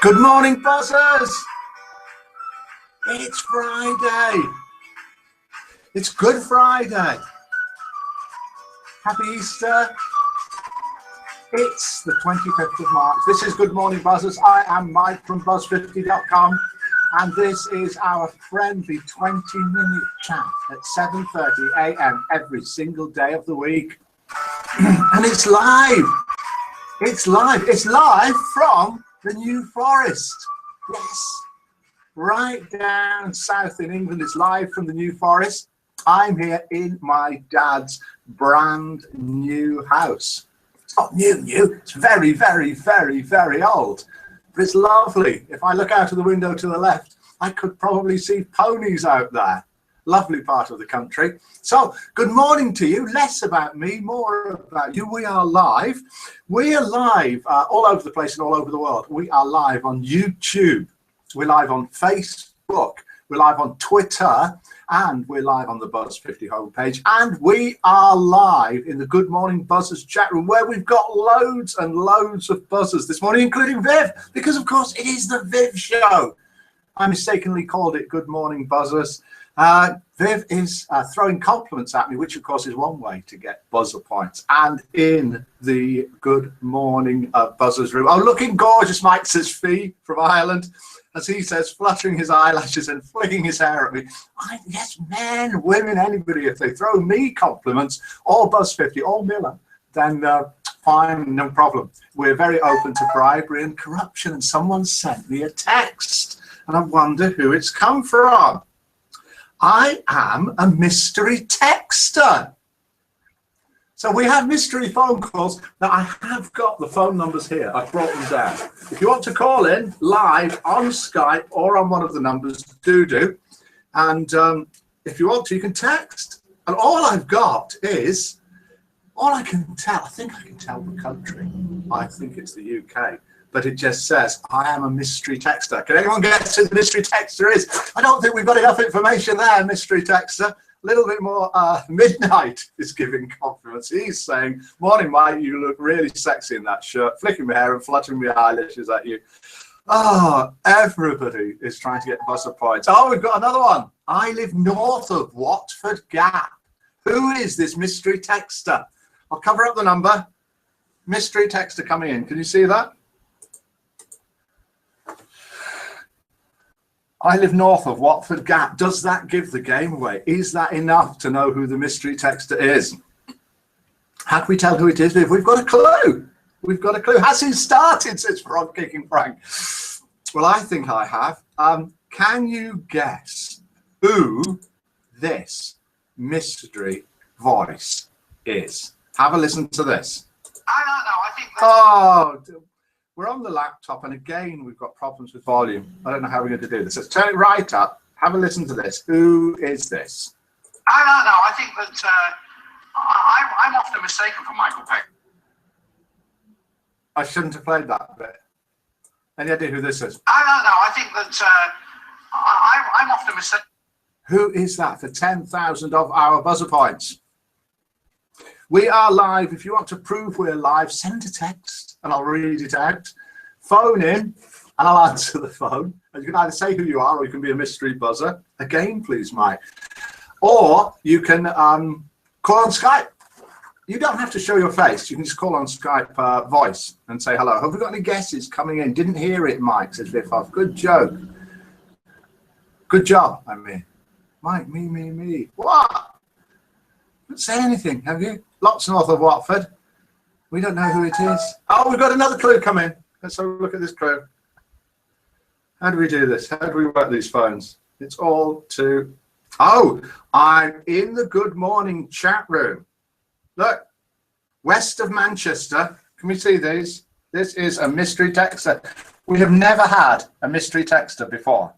Good morning, buzzers. It's Friday. It's Good Friday. Happy Easter. It's the 25th of March. This is Good Morning Buzzers. I am Mike from Buzz50.com, and this is our friendly 20-minute chat at 7:30 a.m. every single day of the week. And it's live. It's live. It's live from the New Forest. Yes. Right down south in England. It's live from the New Forest. I'm here in my dad's brand new house. It's not new. It's very, very, very, very old. But it's lovely. If I look out of the window to the left, I could probably see ponies out there. Lovely part of the country. So, good morning to you. Less about me, more about you. We are live. We are live all over the place and all over the world. We are live on YouTube. We're live on Facebook. We're live on Twitter. And we're live on the Buzz50 homepage. And we are live in the Good Morning Buzzers chat room, where we've got loads and loads of buzzers this morning, including Viv, because, of course, it is the Viv show. I mistakenly called it Good Morning Buzzers. Viv is throwing compliments at me, which of course is one way to get buzzer points. And in the Good Morning Buzzers room, oh, looking gorgeous, Mike says Fee from Ireland, as he says, fluttering his eyelashes and flicking his hair at me. Yes, men, women, anybody, if they throw me compliments, or Buzz50, or Miller, then fine, no problem. We're very open to bribery and corruption, and someone sent me a text, and I wonder who it's come from. I am a mystery texter. So we have mystery phone calls. Now, I have got the phone numbers here. I've brought them down. If you want to call in live on Skype or on one of the numbers, do. And if you want to, you can text. And all I've got is, all I can tell, I think I can tell the country. I think it's the UK. But it just says, I am a mystery texter. Can anyone guess who the mystery texter is? I don't think we've got enough information there, mystery texter. A little bit more. Midnight is giving compliments. He's saying, morning, Mike, you look really sexy in that shirt, flicking my hair and fluttering my eyelashes at you. Oh, everybody is trying to get buzzer points. Oh, we've got another one. I live north of Watford Gap. Who is this mystery texter? I'll cover up the number. Mystery texter coming in. Can you see that? I live north of Watford Gap. Does that give the game away? Is that enough to know who the mystery texter is? How can we tell who it is? We've got a clue. We've got a clue. Has he started, says Frog Kicking Frank? Well, I think I have. Can you guess who this mystery voice is? Have a listen to this. I don't know. I think Oh, we're on the laptop, and again, we've got problems with volume. I don't know how we're going to do this. Let's turn it right up. Have a listen to this. Who is this? I don't know. I think that I'm often mistaken for Michael Peck. I shouldn't have played that bit. Any idea who this is? I don't know. I think that I'm often mistaken. Who is that for 10,000 of our buzzer points? We are live. If you want to prove we're live, send a text and I'll read it out. Phone in and I'll answer the phone. And you can either say who you are or you can be a mystery buzzer. Again, please, Mike. Or you can call on Skype. You don't have to show your face. You can just call on Skype voice and say hello. Have we got any guesses coming in? Didn't hear it, Mike, says Vifoff. Good joke. Good job, I mean. Mike, me. What? Don't say anything, have you? Lots north of Watford. We don't know who it is. Oh, we've got another clue coming. Let's have a look at this clue. How do we do this? How do we work these phones? It's all to... Oh, I'm in the Good Morning chat room. Look, west of Manchester. Can we see these? This is a mystery texter. We have never had a mystery texter before.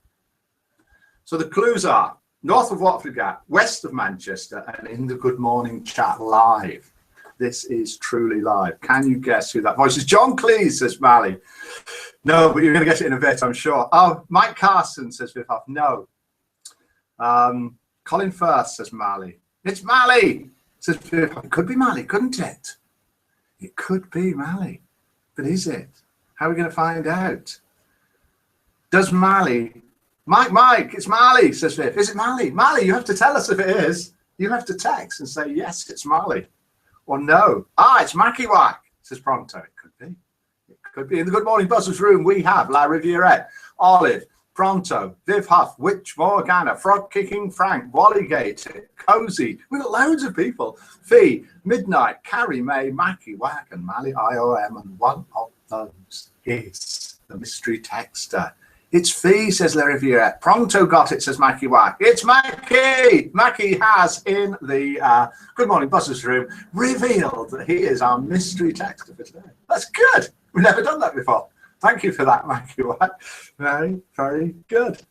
So the clues are north of Watford Gap, west of Manchester, and in the Good Morning chat live. This is truly live. Can you guess who that voice is? John Cleese, says Mally. No, but you're going to get it in a bit, I'm sure. Oh, Mike Carson, says Vifoff. No. Colin Firth, says Mally. It's Mally, says Vifoff. It could be Mally, couldn't it? It could be Mally. But is it? How are we going to find out? Does Mally, Mike, it's Mally, says Viv. Is it Mally? Mally, you have to tell us if it is. You have to text and say, yes, it's Mally. Or no. It's Mackie Whack, says Pronto. It could be. It could be. In the Good Morning Buzzers room, we have La Rivierette, Olive, Pronto, Viv Huff, Witch Morgana, Frog Kicking Frank, Walligate, Cozy. We've got loads of people. Fee, Midnight, Carrie May, Mackie Whack, and Mally IOM. And one of those is the mystery texter. It's Fee, says La Riviera. Pronto got it, says Mackie Whack. It's Mackie! Mackie has, in the Good Morning Buzzers room, revealed that he is our mystery texter for today. That's good. We've never done that before. Thank you for that, Mackie Whack. Very, very good.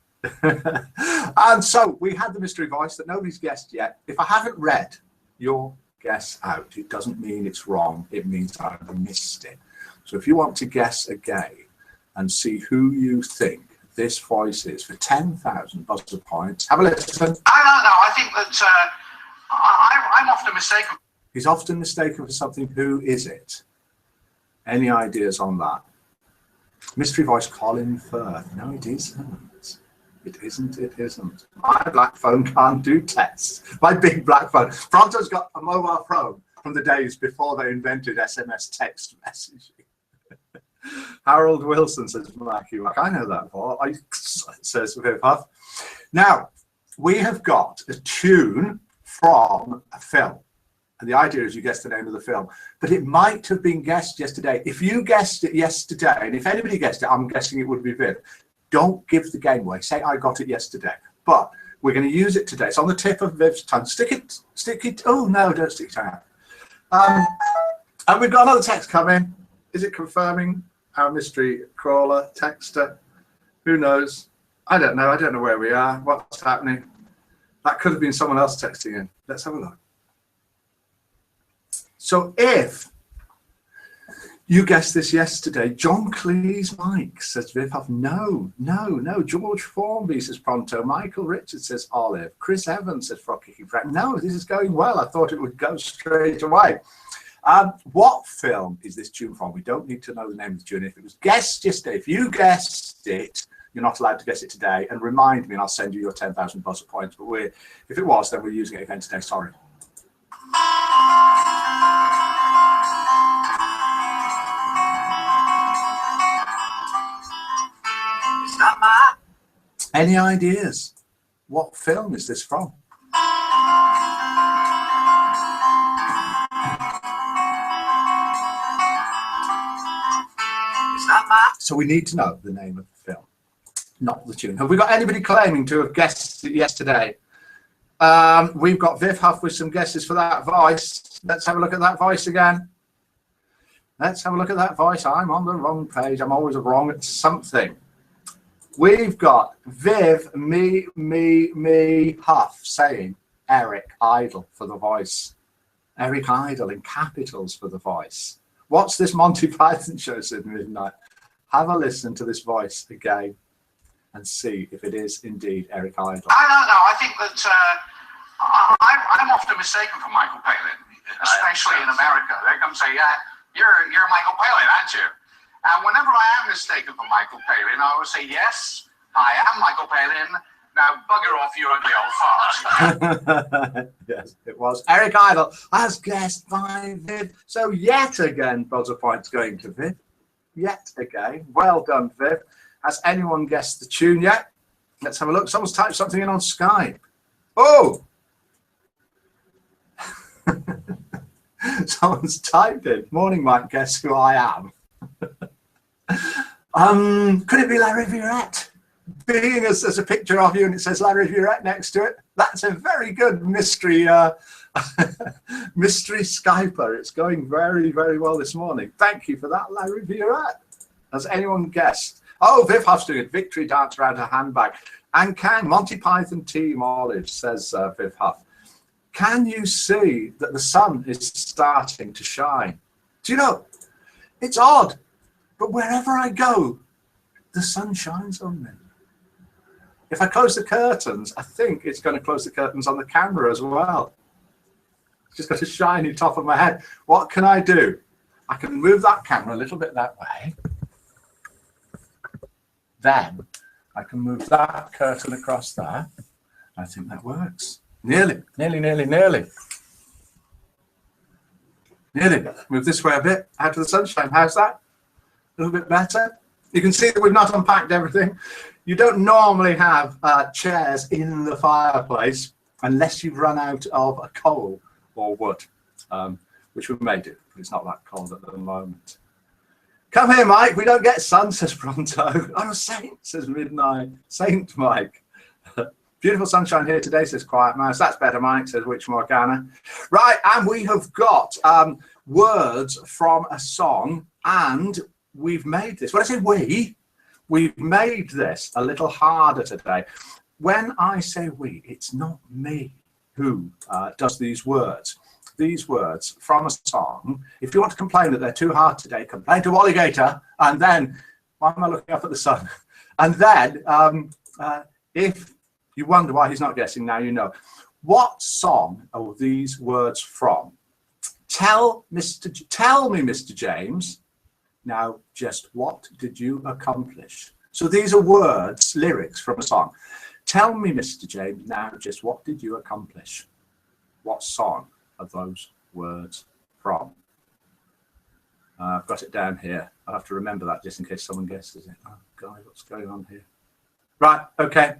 And so we had the mystery voice that nobody's guessed yet. If I haven't read your guess out, it doesn't mean it's wrong. It means I've missed it. So if you want to guess again and see who you think this voice is for 10,000 buzzer points, have a listen. I don't know. I think that I'm often mistaken. He's often mistaken for something. Who is it? Any ideas on that? Mystery voice Colin Firth. No, it isn't. It isn't. It isn't. My black phone can't do tests. My big black phone. Pronto's got a mobile phone from the days before they invented SMS text messaging. Harold Wilson, says Mackie Whack. I know that voice, says Viv Huff. Now, we have got a tune from a film. And the idea is you guess the name of the film. But it might have been guessed yesterday. If you guessed it yesterday, and if anybody guessed it, I'm guessing it would be Viv. Don't give the game away. Say, I got it yesterday. But we're going to use it today. It's on the tip of Viv's tongue. Stick it. Oh, no, don't stick it out. And we've got another text coming. Is it confirming our mystery crawler texter? Who knows? I don't know. I don't know where we are. What's happening? That could have been someone else texting in. Let's have a look. So if you guessed this yesterday, John Cleese Mike, says Viv Huff. No. George Formby, says Pronto. Michael Richards, says Olive. Chris Evans, says Frog Kicking Frank. No, this is going well. I thought it would go straight away. What film is this tune from? We don't need to know the name of the tune. If it was guessed yesterday, if you guessed it, you're not allowed to guess it today. And remind me, and I'll send you your 10,000 buzzer points. But if it was, then we're using it again today. Sorry. It's not mine. Any ideas? What film is this from? So we need to know the name of the film, not the tune. Have we got anybody claiming to have guessed it yesterday? We've got Viv Huff with some guesses for that voice. Let's have a look at that voice again. Let's have a look at that voice. I'm on the wrong page. I'm always wrong at something. We've got Viv, me, Huff saying Eric Idle for the voice. Eric Idle in capitals for the voice. What's this Monty Python show, said Midnight? Have a listen to this voice again and see if it is indeed Eric Idle. I don't know. I think that I'm often mistaken for Michael Palin, especially in America. They come say, "Yeah, you're Michael Palin, aren't you?" And whenever I am mistaken for Michael Palin, I always say, "Yes, I am Michael Palin. Now bugger off, you ugly old fart." Yes, it was Eric Idle, as guessed by Viv. So yet again, buzzer points going to Viv. Yet again. Well done, Viv. Has anyone guessed the tune yet? Let's have a look. Someone's typed something in on Skype. Oh! Someone's typed in. Morning, Mike. Guess who I am? Could it be La Rivierette? Being as there's a picture of you and it says La Rivierette next to it. That's a very good mystery mystery Skyper. It's going very, very well this morning. Thank you for that, La Rivierette. Has anyone guessed? Oh, Viv Huff's doing a victory dance around her handbag. And can Monty Python Team Olive, says Viv Huff. Can you see that the sun is starting to shine? Do you know, it's odd, but wherever I go, the sun shines on me. If I close the curtains, I think it's going to close the curtains on the camera as well. It's just got a shiny top of my head. What can I do? I can move that camera a little bit that way. Then I can move that curtain across there. I think that works. Nearly. Nearly. Move this way a bit, out of the sunshine. How's that? A little bit better. You can see that we've not unpacked everything. You don't normally have chairs in the fireplace unless you've run out of a coal or wood, which we may do, but it's not that cold at the moment. Come here, Mike. We don't get sun, says Pronto. I'm a saint, says Midnight. Saint Mike. Beautiful sunshine here today, says Quiet Mouse. That's better, Mike, says Witch Morgana. Right, and we have got words from a song, and we've made this. When I say we've made this a little harder today. When I say we, it's not me who does these words. These words from a song. If you want to complain that they're too hard today, complain to Walligator, and then, why am I looking up at the sun? And then, if you wonder why he's not guessing, now you know. What song are these words from? Tell me, Mr. James, now just what did you accomplish? So these are words, lyrics from a song. Tell me, Mr. James, now just what did you accomplish? What song are those words from? I've got it down here. I'll have to remember that just in case someone guesses it. Oh, God, what's going on here? Right, okay,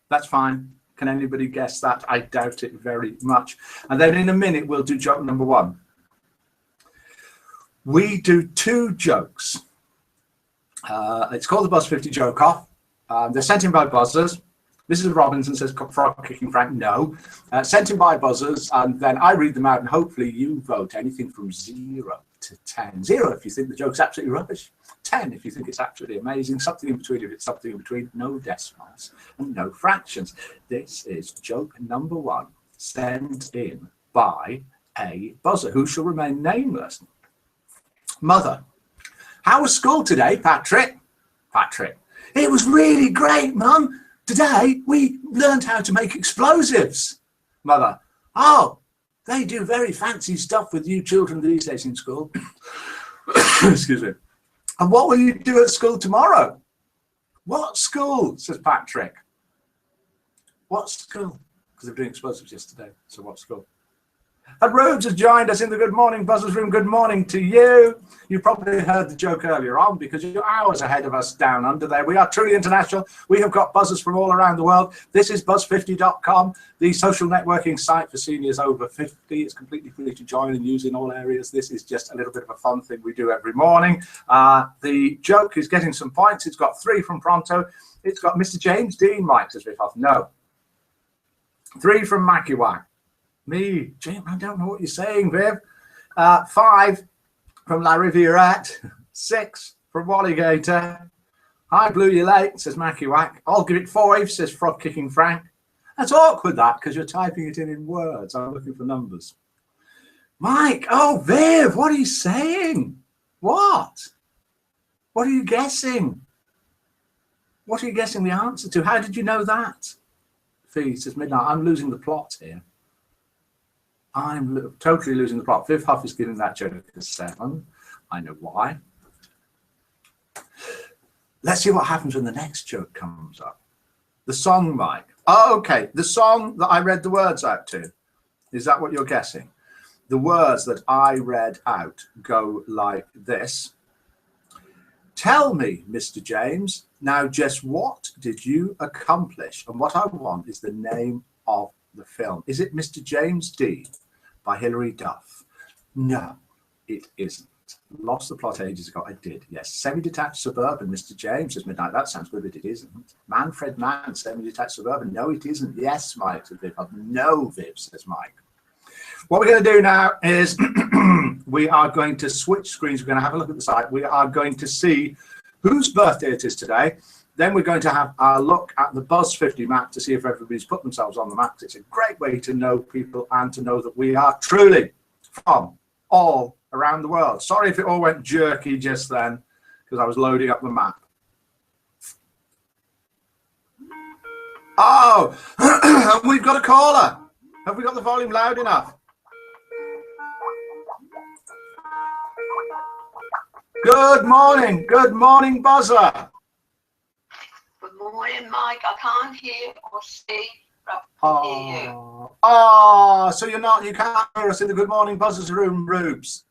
that's fine. Can anybody guess that? I doubt it very much. And then in a minute, we'll do joke number one. We do two jokes. It's called the Buzz 50 Joke Off. They're sent in by buzzers. Mrs. Robinson says, Frog Kicking Frank, no. Sent in by buzzers, and then I read them out, and hopefully you vote anything from 0 to 10. 0 if you think the joke's absolutely rubbish. 10 if you think it's absolutely amazing. Something in between if it's something in between. No decimals and no fractions. This is joke number one, sent in by a buzzer who shall remain nameless. Mother, how was school today, Patrick? Patrick, it was really great, Mum. Today we learned how to make explosives. Mother, oh, they do very fancy stuff with you children these days in school. Excuse me. And what will you do at school tomorrow? What school, says Patrick. What school? Because they're doing explosives yesterday, so what school? And Rhodes has joined us in the Good Morning Buzzers room. Good morning to you. You probably heard the joke earlier on because you're hours ahead of us down under there. We are truly international. We have got buzzers from all around the world. This is buzz50.com, the social networking site for seniors over 50. It's completely free to join and use in all areas. This is just a little bit of a fun thing we do every morning. The joke is getting some points. It's got 3 from Pronto. It's got Mr. James Dean, Mike says Riff-Off. No. 3 from Mackie Wack. Me, Jim, I don't know what you're saying, Viv. 5 from Larry Virat. 6 from Walligator. I blew you late, says Mackie Wack. I'll give it 5, says Frog Kicking Frank. That's awkward, that, because you're typing it in words. I'm looking for numbers. Mike, oh, Viv, what are you saying? What? What are you guessing? What are you guessing the answer to? How did you know that? Fee says Midnight, I'm losing the plot here. I'm totally losing the plot. Viv Huff is giving that joke a 7. I know why. Let's see what happens when the next joke comes up. The song, Mike. Oh, okay. The song that I read the words out to. Is that what you're guessing? The words that I read out go like this. Tell me, Mr. James, now just what did you accomplish? And what I want is the name of the film. Is it Mr. James Dean by Hilary Duff? No, it isn't. Lost the plot ages ago. I did, yes. Semi-detached suburban, Mr. James says Midnight. That sounds good, but it isn't. Manfred Mann, semi-detached suburban. No, it isn't. Yes, Mike says Viv. No, Viv says Mike. What we're going to do now is we are going to switch screens. We're going to have a look at the site. We are going to see whose birthday it is today. Then we're going to have a look at the Buzz 50 map to see if everybody's put themselves on the map. It's a great way to know people and to know that we are truly from all around the world. Sorry if it all went jerky just then because I was loading up the map. Oh, we've got a caller. Have we got the volume loud enough? Good morning, buzzer. Good Morning, Mike. I can't hear or see, but I can hear you. Oh, so you can't hear us in the Good Morning Buzzers room, Rubes?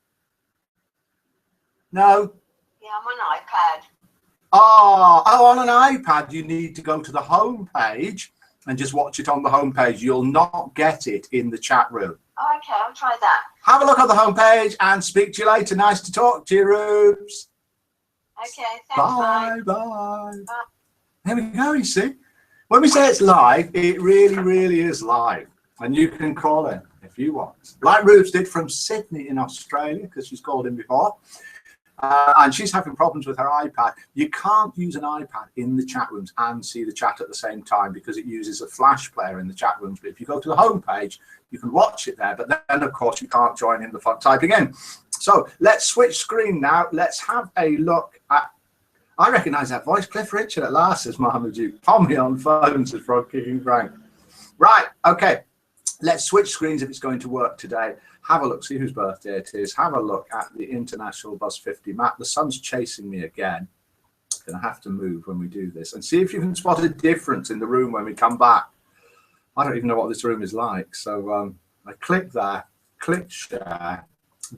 No? Yeah, I'm on iPad. Oh, on an iPad, you need to go to the home page and just watch it on the home page. You'll not get it in the chat room. Oh, okay, I'll try that. Have a look at the home page and speak to you later. Nice to talk to you, Rubes. Okay, thanks, Bye, Mike. bye. There we go, you see. When we say it's live, it really, really is live. And you can call in if you want. Like Rubes did from Sydney in Australia, because she's called in before. And she's having problems with her iPad. You can't use an iPad in the chat rooms and see the chat at the same time because it uses a flash player in the chat rooms. But if you go to the home page, you can watch it there. But then, of course, you can't join in the fun typing in. So let's switch screen now. Let's have a look at, I recognise that voice, Cliff Richard at last, says Marmaduke. Tommy on phone, says Frog Kicking Frank. Right, okay. Let's switch screens if it's going to work today. Have a look, see whose birthday it is. Have a look at the International Buzz 50 map. The sun's chasing me again. I'm going to have to move when we do this. And see if you can spot a difference in the room when we come back. I don't even know what this room is like. So I click there, click share.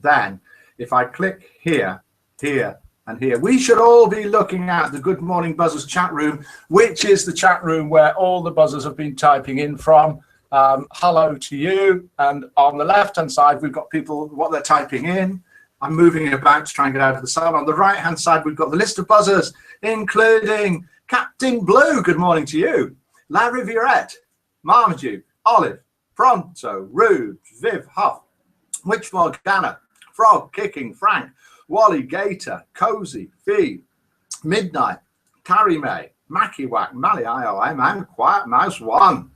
Then if I click here, here, and here, we should all be looking at the Good Morning Buzzers chat room, which is the chat room where all the buzzers have been typing in from. Hello to you. And on the left-hand side, we've got people, what they're typing in. I'm moving it about to try and get out of the sun. On the right-hand side, we've got the list of buzzers, including Captain Blue. Good morning to you. Larry Violette, Marmaduke, Olive, Pronto, Rude, Viv Huff, Witch Morgana, Frog Kicking Frank, Wally Gator, Cozy, Fee, Midnight, Carrie May, Mackie Whack, Mally IOM, and Quiet Mouse 1.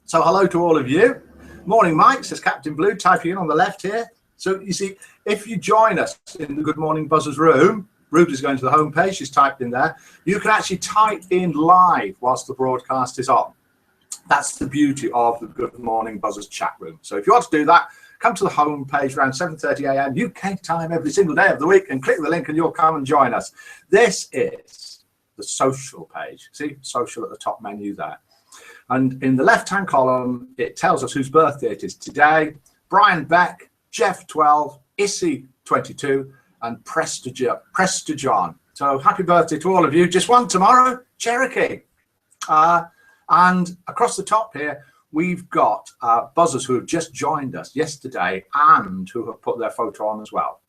So hello to all of you. Morning, Mike, says Captain Blue, typing in on the left here. So you see, if you join us in the Good Morning Buzzers room, Ruby is going to the home page, she's typed in there. You can actually type in live whilst the broadcast is on. That's the beauty of the Good Morning Buzzers chat room. So if you want to do that, come to the home page around 7:30 a.m. UK time every single day of the week and click the link and you'll come and join us. This is the social page. See, social at the top menu there. And in the left-hand column, it tells us whose birthday it is today. Brian Beck, Jeff 12, Issy 22, and Prestigion. So happy birthday to all of you. Just one tomorrow, Cherokee. And across the top here, we've got buzzers who have just joined us yesterday and who have put their photo on as well.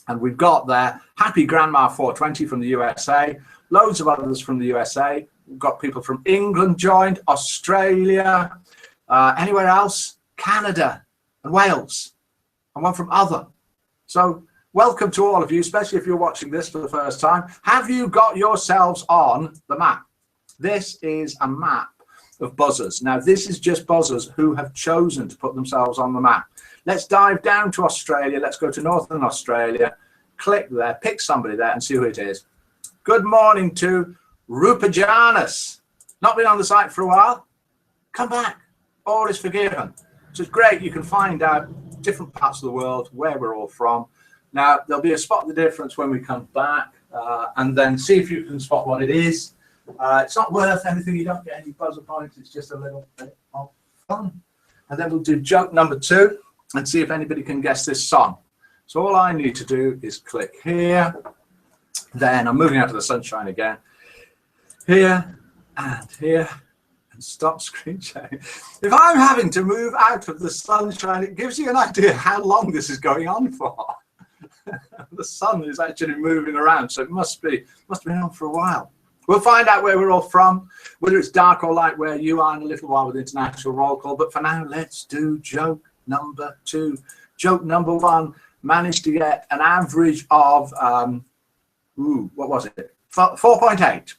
And we've got there Happy Grandma 420 from the USA, loads of others from the USA. We've got people from England joined, Australia, anywhere else, Canada and Wales, and one from other. So welcome to all of you, especially if you're watching this for the first time. Have you got yourselves on the map? This is a map of buzzers. Now, this is just buzzers who have chosen to put themselves on the map. Let's dive down to Australia. Let's go to Northern Australia. Click there, pick somebody there and see who it is. Good morning to Rupajanus. Not been on the site for a while. Come back. All is forgiven. So it's great. You can find out different parts of the world, where we're all from. Now, there'll be a spot the difference when we come back and then see if you can spot what it is. It's not worth anything. You don't get any buzzer points. It's just a little bit of fun. And then we'll do joke number 2 and see if anybody can guess this song. So all I need to do is click here. Then I'm moving out to the sunshine again. Here and here. And stop screen sharing. If I'm having to move out of the sunshine, it gives you an idea how long this is going on for. The sun is actually moving around, so it must be on for a while. We'll find out where we're all from, whether it's dark or light where you are in a little while with International Roll Call. But for now, let's do joke number 2. Joke number 1 managed to get an average of, what was it? 4.8.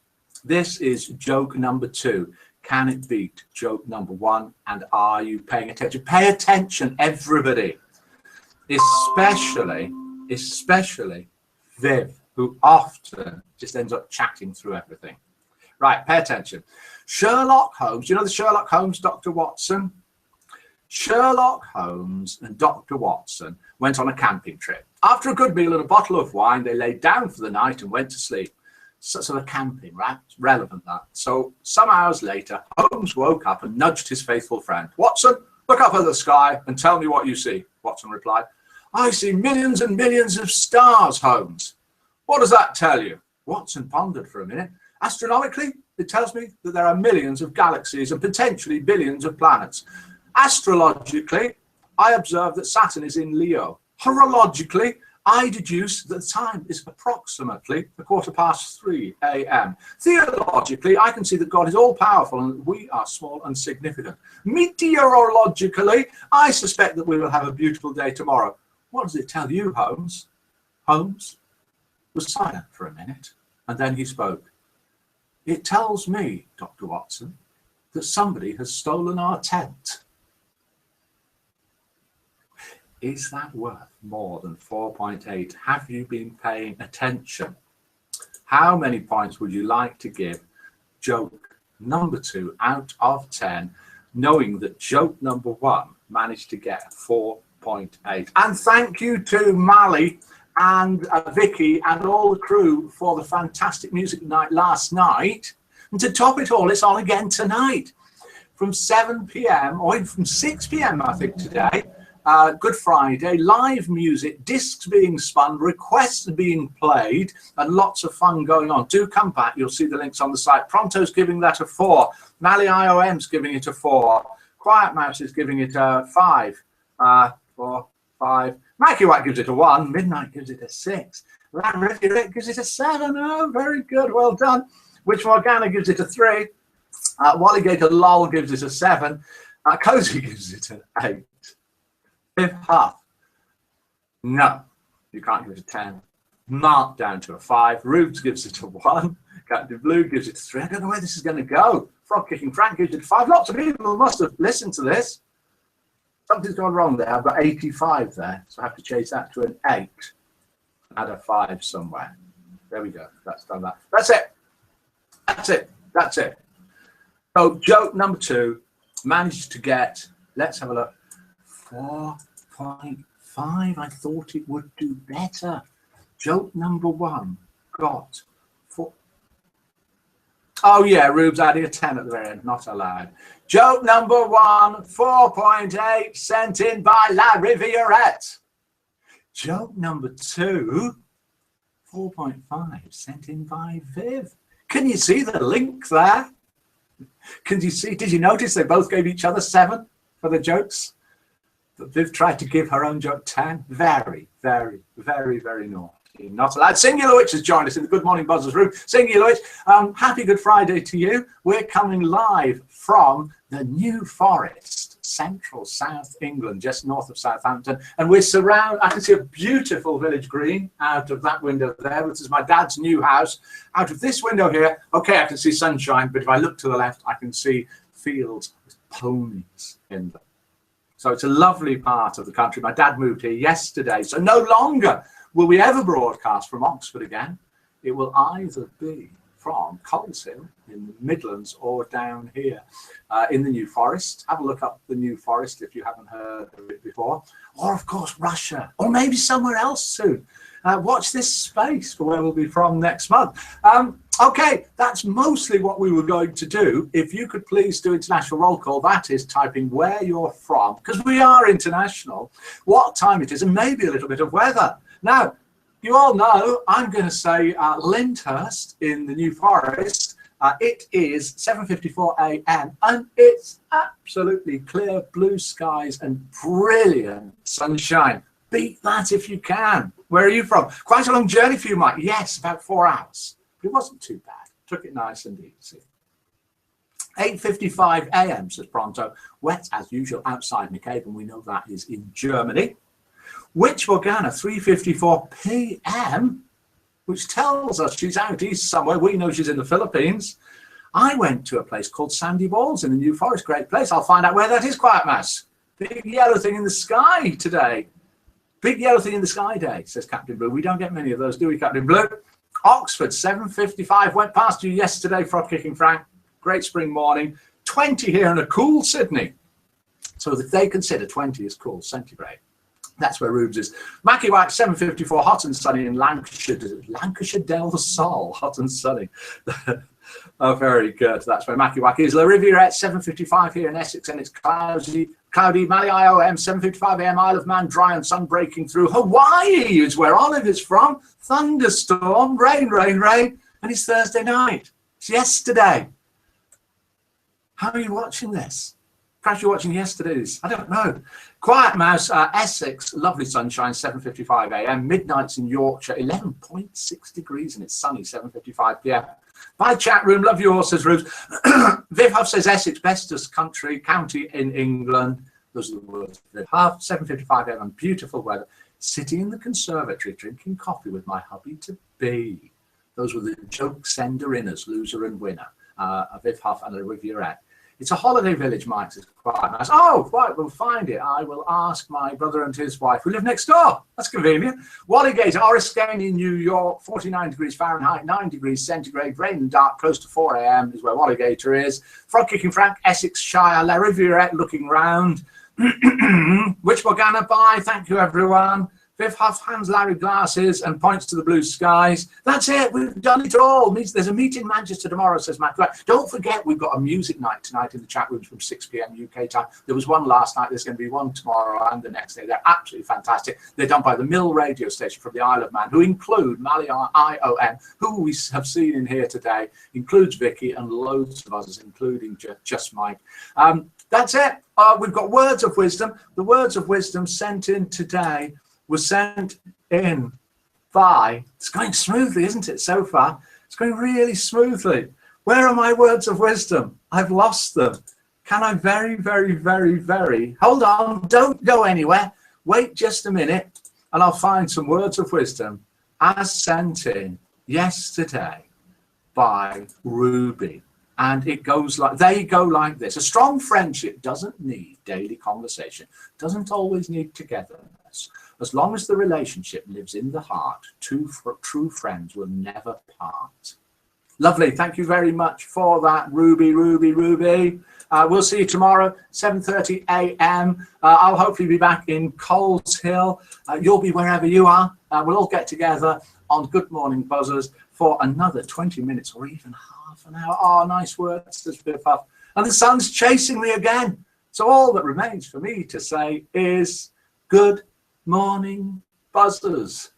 This is joke number 2. Can it beat joke number 1? And are you paying attention? Pay attention, everybody. Especially Viv, who often just ends up chatting through everything. Right, pay attention. Sherlock Holmes, you know the Sherlock Holmes, Dr. Watson? Sherlock Holmes and Dr. Watson went on a camping trip. After a good meal and a bottle of wine, they laid down for the night and went to sleep. sort of camping, right? It's relevant, that. So some hours later, Holmes woke up and nudged his faithful friend. Watson, look up at the sky and tell me what you see. Watson replied, I see millions and millions of stars, Holmes. What does that tell you? Watson pondered for a minute. Astronomically, it tells me that there are millions of galaxies and potentially billions of planets. Astrologically, I observe that Saturn is in Leo. Horologically, I deduce that the time is approximately 3:15 a.m. Theologically, I can see that God is all-powerful and that we are small and significant. Meteorologically, I suspect that we will have a beautiful day tomorrow. What does it tell you, Holmes? Holmes was silent for a minute, and then he spoke. It tells me, Dr. Watson, that somebody has stolen our tent. Is that worth more than 4.8? Have you been paying attention? How many points would you like to give joke number 2 out of 10, knowing that joke number 1 managed to get 4.8? And thank you to Mally and Vicky and all the crew for the fantastic music night last night. And to top it all, it's on again tonight from 7 p.m. or from 6 p.m. I think today. Good Friday, live music, discs being spun, requests being played, and lots of fun going on. Do come back. You'll see the links on the site. Pronto's giving that a 4. Mally IOM's giving it a 4. Quiet Mouse is giving it a 5. 4, 5. Mikey White gives it a 1. Midnight gives it a 6. Ricky Rick gives it a 7. Oh, very good. Well done. Witch Morgana gives it a 3. Wallygator LOL gives it a 7. Cozy gives it an 8. Fifth Half. No, you can't give it a 10. Mark down to a 5. Rubes gives it a 1. Captain Blue gives it a 3. I don't know where this is going to go. Frog Kicking Frank gives it a 5. Lots of people must have listened to this. Something's gone wrong there. I've got 85 there, so I have to change that to an 8. Add a 5 somewhere. There we go. That's done that. That's it. That's it. That's it. So joke number 2 managed to get, let's have a look, 4.5. I thought it would do better. Joke number 1 got 4. Oh yeah, Rube's adding a 10 at the very end, not allowed. Joke number 1, 4.8, sent in by Larry Violette. Joke number 2, 4.5, sent in by Viv. Can you see the link there? Can you see? Did you notice they both gave each other 7 for the jokes? But Viv tried to give her own joke 10. Very, very, very, very naughty. Not allowed. Singular Witch has joined us in the Good Morning Buzzers room. Singular Witch, happy Good Friday to you. We're coming live from the New Forest, central South England, just north of Southampton. And we're surrounded, I can see a beautiful village green out of that window there, which is my dad's new house. Out of this window here, okay, I can see sunshine, but if I look to the left, I can see fields with ponies in them. So it's a lovely part of the country. My dad moved here yesterday, so no longer will we ever broadcast from Oxford again. It will either be from Coleshill in the Midlands or down here in the New Forest. Have a look up the New Forest if you haven't heard of it before. Or, of course, Russia, or maybe somewhere else soon. Watch this space for where we'll be from next month. Okay, that's mostly what we were going to do. If you could please do international roll call, that is typing where you're from, because we are international, what time it is, and maybe a little bit of weather. Now, you all know I'm going to say Lyndhurst in the New Forest. It is 7:54 a.m. and it's absolutely clear blue skies and brilliant sunshine. Beat that if you can. Where are you from? Quite a long journey for you, Mike. Yes, about 4 hours. But it wasn't too bad. Took it nice and easy. 8:55 a.m. says Pronto. Wet as usual outside McCabe, and we know that is in Germany. Witch Morgana, 3:54 p.m., which tells us she's out east somewhere. We know she's in the Philippines. I went to a place called Sandy Balls in the New Forest. Great place. I'll find out where that is, Quiet Mouse. Big yellow thing in the sky today. Big yellow thing in the sky day, says Captain Blue. We don't get many of those, do we, Captain Blue? Oxford, 7:55. Went past you yesterday, Frog Kicking Frank. Great spring morning. 20 here in a cool Sydney. So if they consider 20 is cool, centigrade. That's where Rubes is. Mackie Wax, 7:54, hot and sunny in Lancashire. Lancashire Del Sol, hot and sunny. Oh, very good. That's where Mackie Wack is. La Riviera, 7:55 here in Essex, and it's cloudy. Mali IOM, 7:55 a.m. Isle of Man, dry and sun breaking through. Hawaii is where Olive is from. Thunderstorm, rain, rain, rain. And it's Thursday night. It's yesterday. How are you watching this? Perhaps you're watching yesterday's. I don't know. Quiet Mouse, Essex, lovely sunshine, 7:55 a.m. Midnight's in Yorkshire, 11.6 degrees, and it's sunny, 7:55 p.m. Bye, chat room. Love you all, says Rubes. Viv Huff says Essex, bestest county in England. Those are the words. Viv Huff, 7:55 a.m. Beautiful weather. Sitting in the conservatory, drinking coffee with my hubby to be. Those were the joke sender inners, loser and winner. Viv Huff and a Riviera. It's a holiday village, Mike. It's quite nice. Oh, right, we'll find it. I will ask my brother and his wife, who live next door. That's convenient. Walligate, Oriskany, New York, 49 degrees Fahrenheit, 9 degrees centigrade, rain and dark, close to 4 a.m. is where Walligator is. Frog Kicking Frank, Essex Shire, La Riviera, looking round. Which we're gonna buy. Thank you, everyone. Viv Huff hands Larry glasses and points to the blue skies. That's it. We've done it all. There's a meeting in Manchester tomorrow, says Matt. Don't forget, we've got a music night tonight in the chat rooms from 6 p.m. UK time. There was one last night. There's going to be one tomorrow and the next day. They're absolutely fantastic. They're done by the Mill radio station from the Isle of Man, who include Mali IOM, who we have seen in here today, includes Vicky and loads of others, including just Mike. That's it. We've got words of wisdom. The words of wisdom sent in today was sent in by, it's going smoothly, isn't it, so far? It's going really smoothly. Where are my words of wisdom? I've lost them. Can I very, hold on, don't go anywhere. Wait just a minute, and I'll find some words of wisdom as sent in yesterday by Ruby. And they go like this. A strong friendship doesn't need daily conversation, doesn't always need togetherness. As long as the relationship lives in the heart, two true friends will never part. Lovely. Thank you very much for that, Ruby. We'll see you tomorrow, 7:30 a.m. I'll hopefully be back in Coles Hill. You'll be wherever you are. We'll all get together on Good Morning Buzzers for another 20 minutes or even half an hour. Oh, nice words, says Viv Huff. And the sun's chasing me again. So all that remains for me to say is good morning, buzzers.